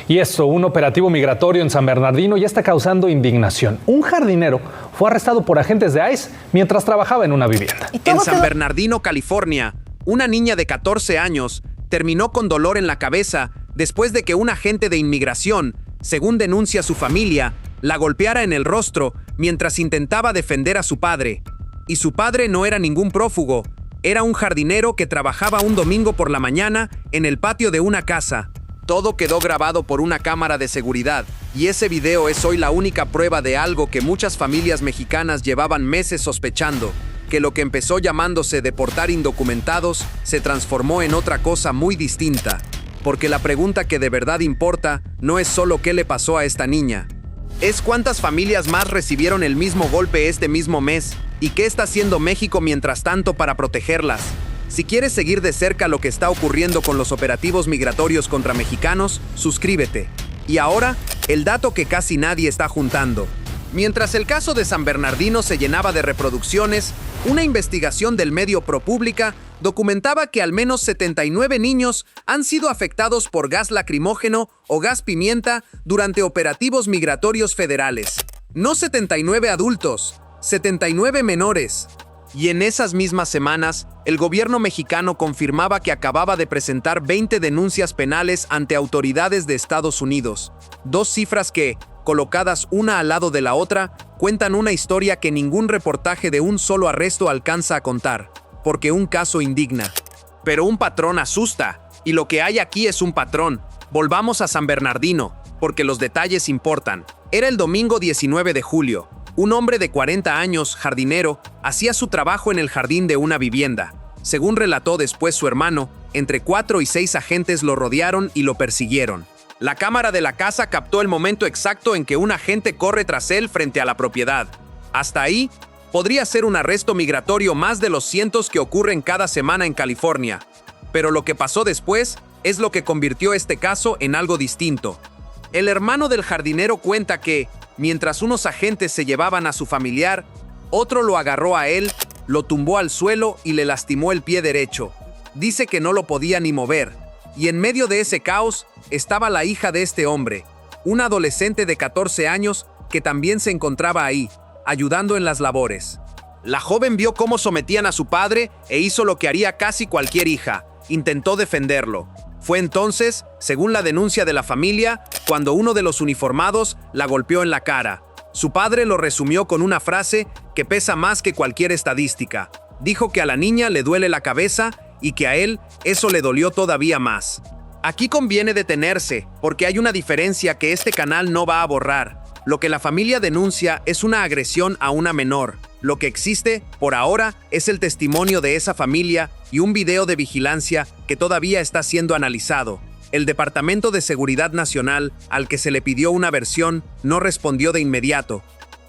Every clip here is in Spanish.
Y eso, un operativo migratorio en San Bernardino ya está causando indignación. Un jardinero fue arrestado por agentes de ICE mientras trabajaba en una vivienda. En San Bernardino, California, una niña de 14 años terminó con dolor en la cabeza después de que un agente de inmigración, según denuncia su familia, la golpeara en el rostro mientras intentaba defender a su padre. Y su padre no era ningún prófugo, era un jardinero que trabajaba un domingo por la mañana en el patio de una casa. Todo quedó grabado por una cámara de seguridad, y ese video es hoy la única prueba de algo que muchas familias mexicanas llevaban meses sospechando, que lo que empezó llamándose deportar indocumentados se transformó en otra cosa muy distinta. Porque la pregunta que de verdad importa no es solo qué le pasó a esta niña, es cuántas familias más recibieron el mismo golpe este mismo mes y qué está haciendo México mientras tanto para protegerlas. Si quieres seguir de cerca lo que está ocurriendo con los operativos migratorios contra mexicanos, suscríbete. Y ahora, el dato que casi nadie está juntando. Mientras el caso de San Bernardino se llenaba de reproducciones, una investigación del medio ProPublica documentaba que al menos 79 niños han sido afectados por gas lacrimógeno o gas pimienta durante operativos migratorios federales. No 79 adultos, 79 menores. Y en esas mismas semanas, el gobierno mexicano confirmaba que acababa de presentar 20 denuncias penales ante autoridades de Estados Unidos. Dos cifras que, colocadas una al lado de la otra, cuentan una historia que ningún reportaje de un solo arresto alcanza a contar, porque un caso indigna. Pero un patrón asusta, y lo que hay aquí es un patrón. Volvamos a San Bernardino, porque los detalles importan. Era el domingo 19 de julio. Un hombre de 40 años, jardinero, hacía su trabajo en el jardín de una vivienda. Según relató después su hermano, entre 4 y 6 agentes lo rodearon y lo persiguieron. La cámara de la casa captó el momento exacto en que un agente corre tras él frente a la propiedad. Hasta ahí, podría ser un arresto migratorio más de los cientos que ocurren cada semana en California. Pero lo que pasó después es lo que convirtió este caso en algo distinto. El hermano del jardinero cuenta que, mientras unos agentes se llevaban a su familiar, otro lo agarró a él, lo tumbó al suelo y le lastimó el pie derecho. Dice que no lo podía ni mover. Y en medio de ese caos estaba la hija de este hombre, una adolescente de 14 años que también se encontraba ahí, ayudando en las labores. La joven vio cómo sometían a su padre e hizo lo que haría casi cualquier hija, intentó defenderlo. Fue entonces, según la denuncia de la familia, cuando uno de los uniformados la golpeó en la cara. Su padre lo resumió con una frase que pesa más que cualquier estadística. Dijo que a la niña le duele la cabeza y que a él eso le dolió todavía más. Aquí conviene detenerse, porque hay una diferencia que este canal no va a borrar. Lo que la familia denuncia es una agresión a una menor. Lo que existe, por ahora, es el testimonio de esa familia y un video de vigilancia que todavía está siendo analizado. El Departamento de Seguridad Nacional, al que se le pidió una versión, no respondió de inmediato.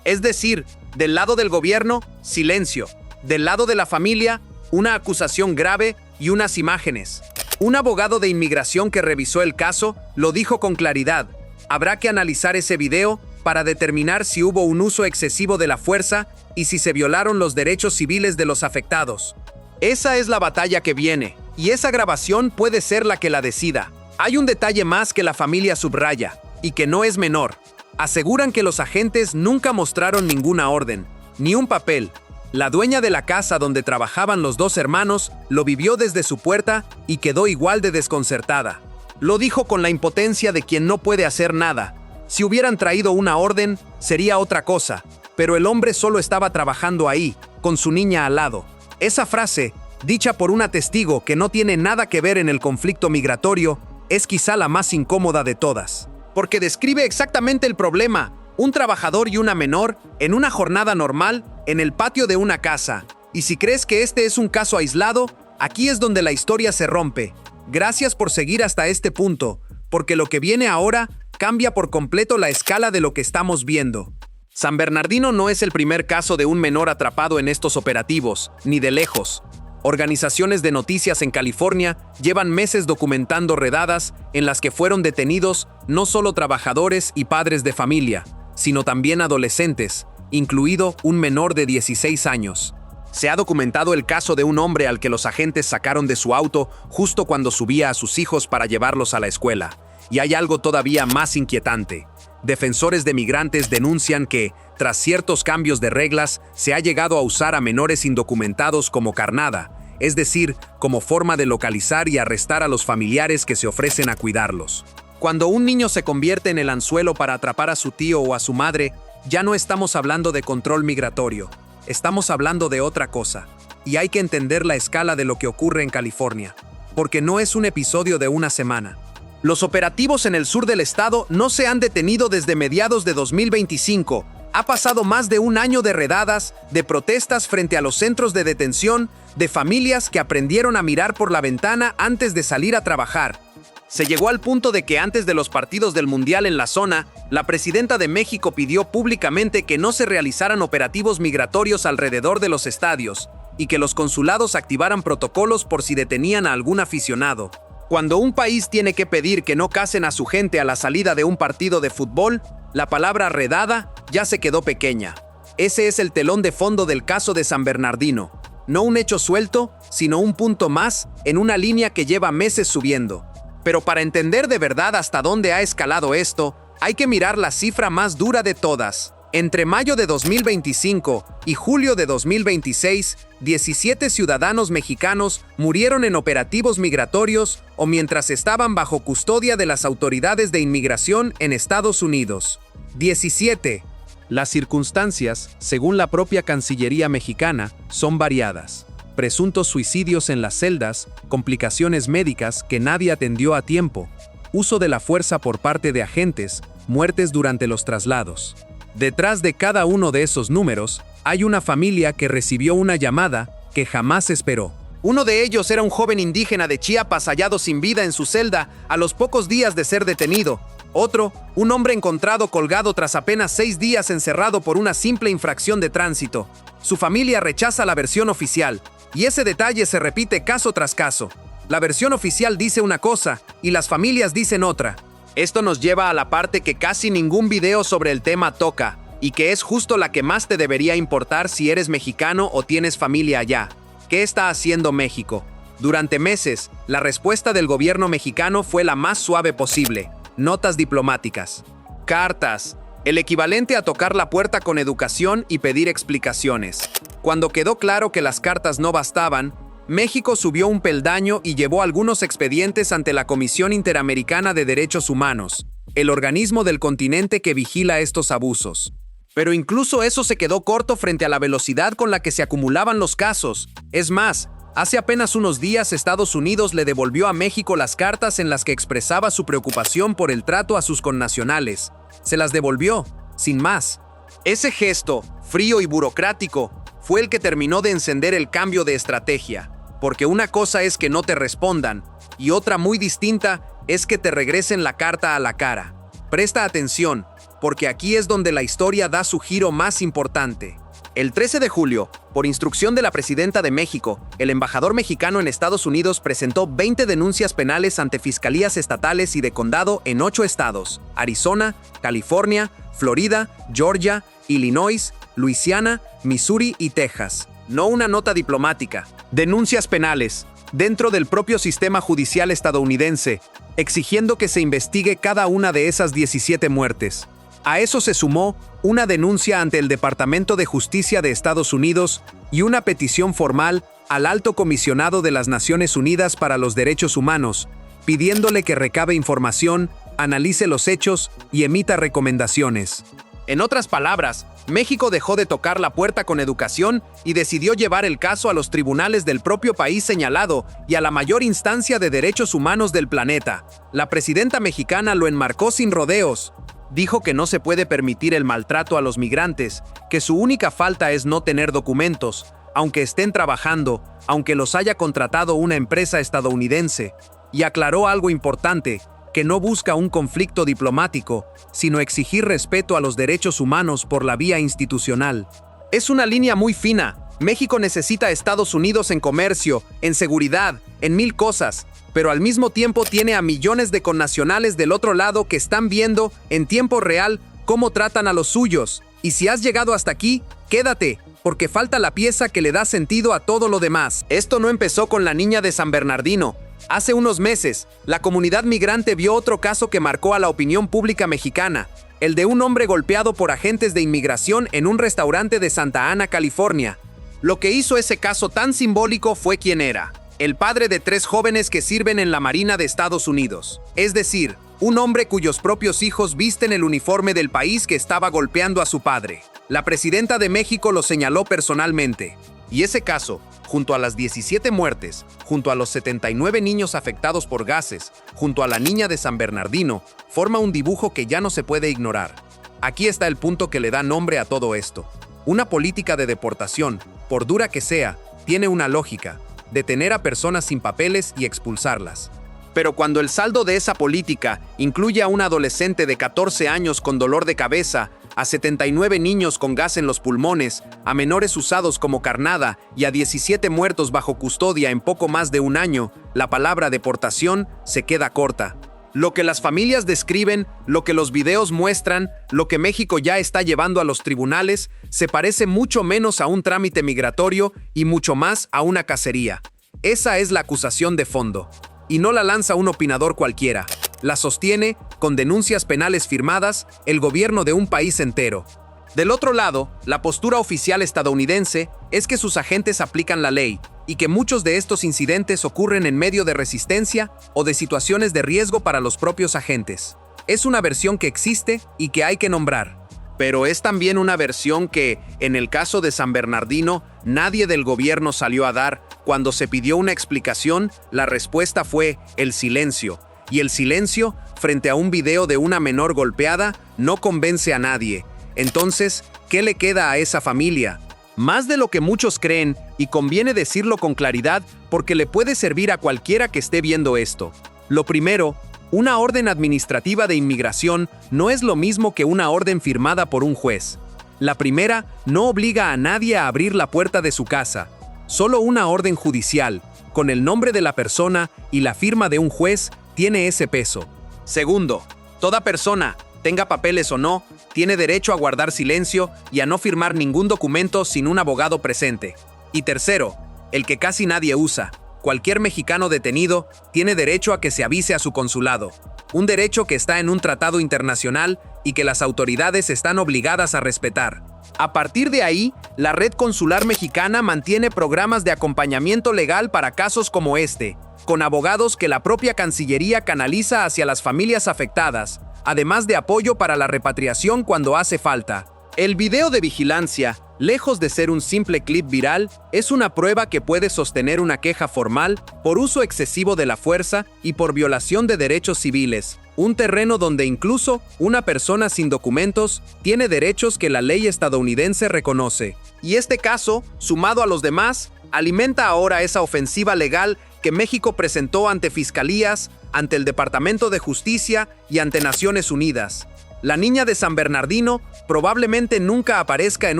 Es decir, del lado del gobierno, silencio. Del lado de la familia, una acusación grave y unas imágenes. Un abogado de inmigración que revisó el caso lo dijo con claridad. Habrá que analizar ese video para determinar si hubo un uso excesivo de la fuerza y si se violaron los derechos civiles de los afectados. Esa es la batalla que viene, y esa grabación puede ser la que la decida. Hay un detalle más que la familia subraya, y que no es menor. Aseguran que los agentes nunca mostraron ninguna orden, ni un papel. La dueña de la casa donde trabajaban los dos hermanos lo vivió desde su puerta y quedó igual de desconcertada. Lo dijo con la impotencia de quien no puede hacer nada. Si hubieran traído una orden, sería otra cosa, pero el hombre solo estaba trabajando ahí, con su niña al lado. Esa frase, dicha por una testigo que no tiene nada que ver en el conflicto migratorio, es quizá la más incómoda de todas, porque describe exactamente el problema: un trabajador y una menor en una jornada normal en el patio de una casa. Y si crees que este es un caso aislado, aquí es donde la historia se rompe. Gracias por seguir hasta este punto, porque lo que viene ahora cambia por completo la escala de lo que estamos viendo. San Bernardino no es el primer caso de un menor atrapado en estos operativos, ni de lejos. Organizaciones de noticias en California llevan meses documentando redadas en las que fueron detenidos no solo trabajadores y padres de familia, sino también adolescentes, incluido un menor de 16 años. Se ha documentado el caso de un hombre al que los agentes sacaron de su auto justo cuando subía a sus hijos para llevarlos a la escuela. Y hay algo todavía más inquietante. Defensores de migrantes denuncian que, tras ciertos cambios de reglas, se ha llegado a usar a menores indocumentados como carnada, es decir, como forma de localizar y arrestar a los familiares que se ofrecen a cuidarlos. Cuando un niño se convierte en el anzuelo para atrapar a su tío o a su madre, ya no estamos hablando de control migratorio, estamos hablando de otra cosa. Y hay que entender la escala de lo que ocurre en California, porque no es un episodio de una semana. Los operativos en el sur del estado no se han detenido desde mediados de 2025. Ha pasado más de un año de redadas, de protestas frente a los centros de detención, de familias que aprendieron a mirar por la ventana antes de salir a trabajar. Se llegó al punto de que antes de los partidos del Mundial en la zona, la presidenta de México pidió públicamente que no se realizaran operativos migratorios alrededor de los estadios y que los consulados activaran protocolos por si detenían a algún aficionado. Cuando un país tiene que pedir que no casen a su gente a la salida de un partido de fútbol, la palabra redada ya se quedó pequeña. Ese es el telón de fondo del caso de San Bernardino. No un hecho suelto, sino un punto más en una línea que lleva meses subiendo. Pero para entender de verdad hasta dónde ha escalado esto, hay que mirar la cifra más dura de todas. Entre mayo de 2025 y julio de 2026, 17 ciudadanos mexicanos murieron en operativos migratorios o mientras estaban bajo custodia de las autoridades de inmigración en Estados Unidos. 17. Las circunstancias, según la propia Cancillería mexicana, son variadas. Presuntos suicidios en las celdas, complicaciones médicas que nadie atendió a tiempo, uso de la fuerza por parte de agentes, muertes durante los traslados. Detrás de cada uno de esos números, hay una familia que recibió una llamada que jamás esperó. Uno de ellos era un joven indígena de Chiapas hallado sin vida en su celda a los pocos días de ser detenido. Otro, un hombre encontrado colgado tras apenas 6 días encerrado por una simple infracción de tránsito. Su familia rechaza la versión oficial, y ese detalle se repite caso tras caso. La versión oficial dice una cosa y las familias dicen otra. Esto nos lleva a la parte que casi ningún video sobre el tema toca, y que es justo la que más te debería importar si eres mexicano o tienes familia allá. ¿Qué está haciendo México? Durante meses, la respuesta del gobierno mexicano fue la más suave posible. Notas diplomáticas. Cartas. El equivalente a tocar la puerta con educación y pedir explicaciones. Cuando quedó claro que las cartas no bastaban, México subió un peldaño y llevó algunos expedientes ante la Comisión Interamericana de Derechos Humanos, el organismo del continente que vigila estos abusos. Pero incluso eso se quedó corto frente a la velocidad con la que se acumulaban los casos. Es más, hace apenas unos días Estados Unidos le devolvió a México las cartas en las que expresaba su preocupación por el trato a sus connacionales. Se las devolvió, sin más. Ese gesto, frío y burocrático, fue el que terminó de encender el cambio de estrategia. Porque una cosa es que no te respondan, y otra muy distinta es que te regresen la carta a la cara. Presta atención, porque aquí es donde la historia da su giro más importante. El 13 de julio, por instrucción de la presidenta de México, el embajador mexicano en Estados Unidos presentó 20 denuncias penales ante fiscalías estatales y de condado en 8 estados: Arizona, California, Florida, Georgia, Illinois, Luisiana, Missouri y Texas. No una nota diplomática. Denuncias penales, dentro del propio sistema judicial estadounidense, exigiendo que se investigue cada una de esas 17 muertes. A eso se sumó una denuncia ante el Departamento de Justicia de Estados Unidos y una petición formal al Alto Comisionado de las Naciones Unidas para los Derechos Humanos, pidiéndole que recabe información, analice los hechos y emita recomendaciones. En otras palabras, México dejó de tocar la puerta con educación y decidió llevar el caso a los tribunales del propio país señalado y a la mayor instancia de derechos humanos del planeta. La presidenta mexicana lo enmarcó sin rodeos. Dijo que no se puede permitir el maltrato a los migrantes, que su única falta es no tener documentos, aunque estén trabajando, aunque los haya contratado una empresa estadounidense. Y aclaró algo importante, que no busca un conflicto diplomático, sino exigir respeto a los derechos humanos por la vía institucional. Es una línea muy fina. México necesita a Estados Unidos en comercio, en seguridad, en 1000 cosas, pero al mismo tiempo tiene a millones de connacionales del otro lado que están viendo en tiempo real cómo tratan a los suyos. Y si has llegado hasta aquí, quédate, porque falta la pieza que le da sentido a todo lo demás. Esto no empezó con la niña de San Bernardino. Hace unos meses, la comunidad migrante vio otro caso que marcó a la opinión pública mexicana, el de un hombre golpeado por agentes de inmigración en un restaurante de Santa Ana, California. Lo que hizo ese caso tan simbólico fue quién era: el padre de 3 jóvenes que sirven en la Marina de Estados Unidos. Es decir, un hombre cuyos propios hijos visten el uniforme del país que estaba golpeando a su padre. La presidenta de México lo señaló personalmente. Y ese caso, junto a las 17 muertes, junto a los 79 niños afectados por gases, junto a la niña de San Bernardino, forma un dibujo que ya no se puede ignorar. Aquí está el punto que le da nombre a todo esto. Una política de deportación, por dura que sea, tiene una lógica: detener a personas sin papeles y expulsarlas. Pero cuando el saldo de esa política incluye a un adolescente de 14 años con dolor de cabeza, a 79 niños con gas en los pulmones, a menores usados como carnada y a 17 muertos bajo custodia en poco más de un año, la palabra deportación se queda corta. Lo que las familias describen, lo que los videos muestran, lo que México ya está llevando a los tribunales, se parece mucho menos a un trámite migratorio y mucho más a una cacería. Esa es la acusación de fondo. Y no la lanza un opinador cualquiera. La sostiene, con denuncias penales firmadas, el gobierno de un país entero. Del otro lado, la postura oficial estadounidense es que sus agentes aplican la ley y que muchos de estos incidentes ocurren en medio de resistencia o de situaciones de riesgo para los propios agentes. Es una versión que existe y que hay que nombrar. Pero es también una versión que, en el caso de San Bernardino, nadie del gobierno salió a dar. Cuando se pidió una explicación, la respuesta fue el silencio. Y el silencio, frente a un video de una menor golpeada, no convence a nadie. Entonces, ¿qué le queda a esa familia? Más de lo que muchos creen, y conviene decirlo con claridad porque le puede servir a cualquiera que esté viendo esto. Lo primero, una orden administrativa de inmigración no es lo mismo que una orden firmada por un juez. La primera no obliga a nadie a abrir la puerta de su casa. Solo una orden judicial, con el nombre de la persona y la firma de un juez, tiene ese peso. Segundo, toda persona, tenga papeles o no, tiene derecho a guardar silencio y a no firmar ningún documento sin un abogado presente. Y tercero, el que casi nadie usa: cualquier mexicano detenido tiene derecho a que se avise a su consulado. Un derecho que está en un tratado internacional y que las autoridades están obligadas a respetar. A partir de ahí, la Red Consular Mexicana mantiene programas de acompañamiento legal para casos como este, con abogados que la propia Cancillería canaliza hacia las familias afectadas, además de apoyo para la repatriación cuando hace falta. El video de vigilancia, lejos de ser un simple clip viral, es una prueba que puede sostener una queja formal por uso excesivo de la fuerza y por violación de derechos civiles, un terreno donde incluso una persona sin documentos tiene derechos que la ley estadounidense reconoce. Y este caso, sumado a los demás, alimenta ahora esa ofensiva legal que México presentó ante fiscalías, ante el Departamento de Justicia y ante Naciones Unidas. La niña de San Bernardino probablemente nunca aparezca en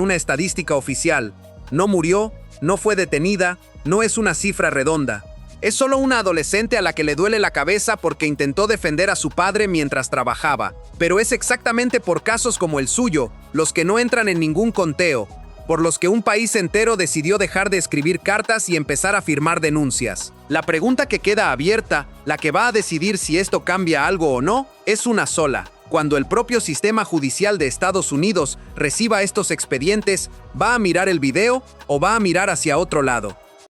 una estadística oficial. No murió, no fue detenida, no es una cifra redonda. Es solo una adolescente a la que le duele la cabeza porque intentó defender a su padre mientras trabajaba. Pero es exactamente por casos como el suyo, los que no entran en ningún conteo, por los que un país entero decidió dejar de escribir cartas y empezar a firmar denuncias. La pregunta que queda abierta, la que va a decidir si esto cambia algo o no, es una sola. Cuando el propio sistema judicial de Estados Unidos reciba estos expedientes, ¿va a mirar el video o va a mirar hacia otro lado?